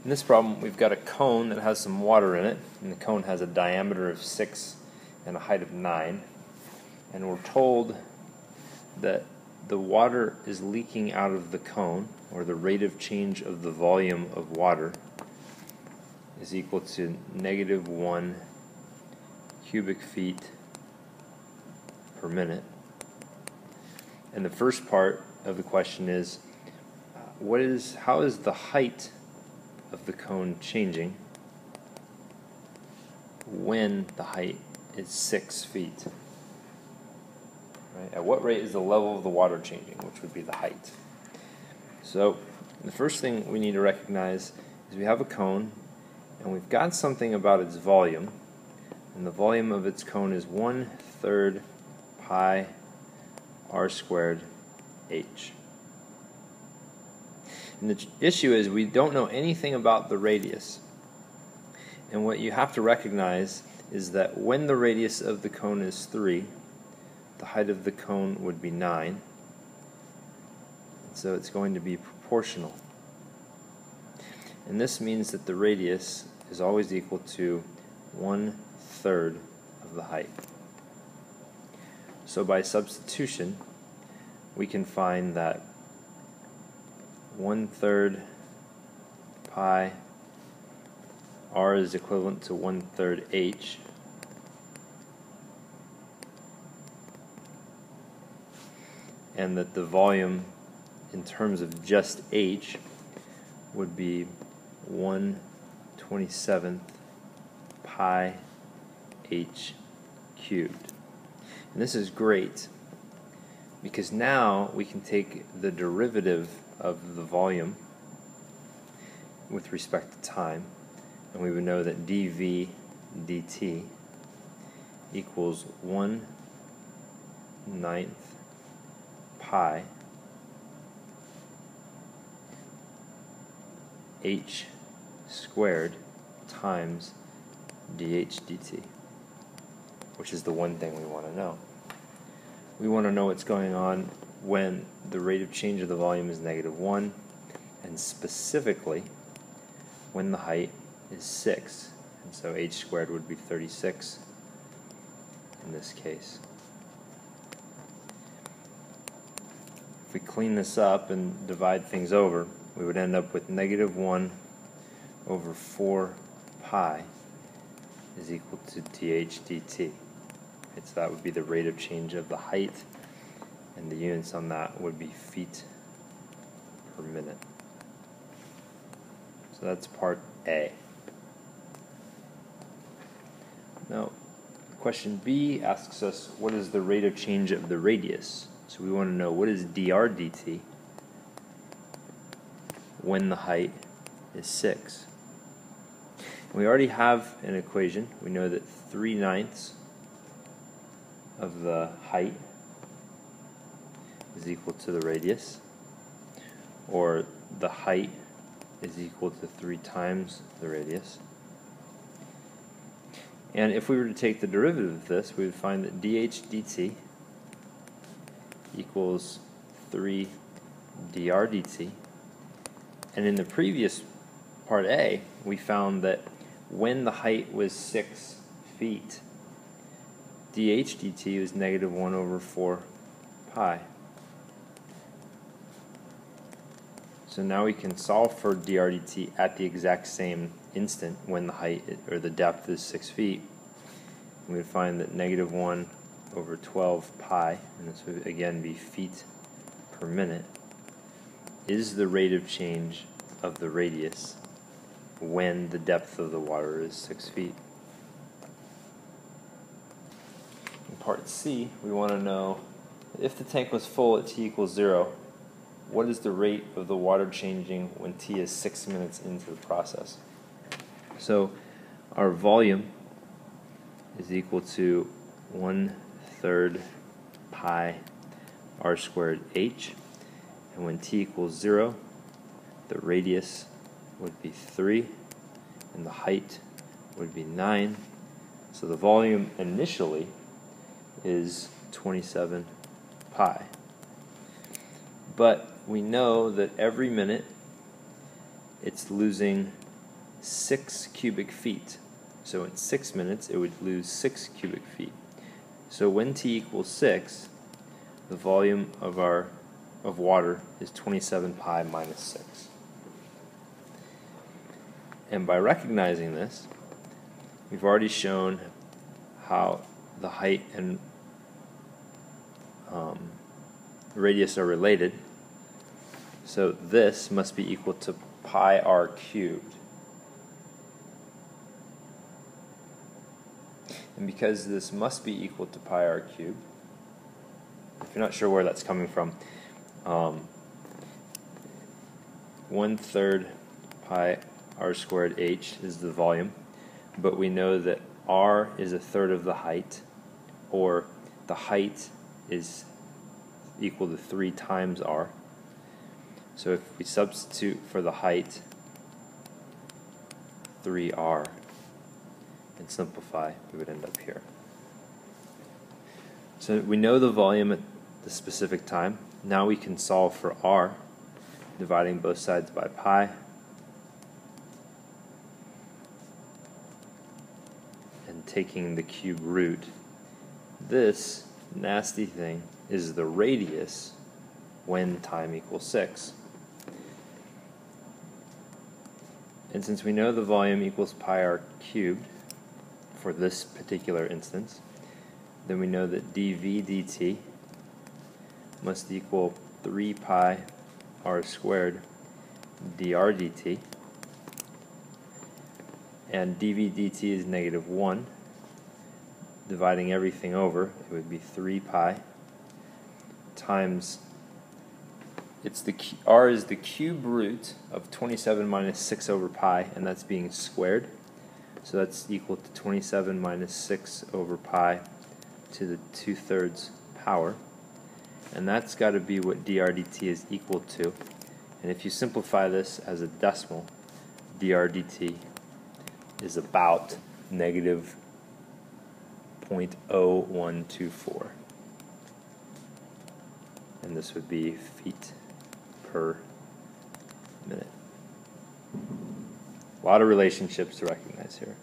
In this problem, we've got a cone that has some water in it, and the cone has a diameter of 6 and a height of 9, and we're told that the water is leaking out of the cone, or the rate of change of the volume of water is equal to -1 cubic feet per minute. And the first part of the question is, how is the height of the cone changing when the height is 6 feet? Right? At what rate is the level of the water changing, which would be the height? So the first thing we need to recognize is we have a cone, and we've got something about its volume, and the volume of its cone is 1/3 pi r squared h. And the issue is we don't know anything about the radius. And what you have to recognize is that when the radius of the cone is 3, the height of the cone would be 9. So it's going to be proportional. And this means that the radius is always equal to 1/3 of the height. So by substitution, we can find that 1/3 pi r is equivalent to 1/3 h, and that the volume in terms of just h would be 1/27 pi h cubed. And this is great because now we can take the derivative of the volume with respect to time, and we would know that dv dt equals 1/9 pi h squared times dh dt, which is the one thing we want to know. We want to know what's going on when the rate of change of the volume is -1, and specifically when the height is 6. And so h squared would be 36 in this case. If we clean this up and divide things over, we would end up with -1/4 pi is equal to dh dt. So that would be the rate of change of the height, and the units on that would be feet per minute. So that's part A. Now, question B asks us, what is the rate of change of the radius? So we want to know, what is dr dt when the height is 6? We already have an equation. We know that 3/9 of the height is equal to the radius, or the height is equal to 3 times the radius. And if we were to take the derivative of this, we would find that dh dt equals 3 dr dt. And in the previous part A, we found that when the height was 6 feet, dh dt was -1/4 pi. So now we can solve for dr dt at the exact same instant when the height or the depth is 6 feet. We would find that -1/12 pi, and this would again be feet per minute, is the rate of change of the radius when the depth of the water is 6 feet. In part C, we want to know, if the tank was full at t equals 0, what is the rate of the water changing when t is 6 minutes into the process? So our volume is equal to 1/3 pi r squared h, and when t equals 0, the radius would be 3, and the height would be 9. So the volume initially is 27 pi. But we know that every minute it's losing 6 cubic feet. So in 6 minutes, it would lose 6 cubic feet. So when t equals 6, the volume of water is 27 pi minus 6. And by recognizing this, we've already shown how the height and radius are related. So this must be equal to pi r cubed. And because this must be equal to pi r cubed, if you're not sure where that's coming from, 1/3 pi r squared h is the volume, but we know that r is 1/3 of the height, or the height is equal to 3 times r. So if we substitute for the height 3r and simplify, we would end up here. So we know the volume at the specific time. Now we can solve for r, dividing both sides by pi, and taking the cube root. This nasty thing is the radius when time equals 6. And since we know the volume equals pi r cubed for this particular instance, then we know that dv dt must equal 3 pi r squared dr dt, and dv dt is -1. Dividing everything over, it would be 3 pi times, r is the cube root of 27 minus 6 over pi, and that's being squared. So that's equal to 27 minus 6 over pi to the 2/3 power. And that's got to be what dr dt is equal to. And if you simplify this as a decimal, dr dt is about -0.0124. And this would be feet per minute. A lot of relationships to recognize here.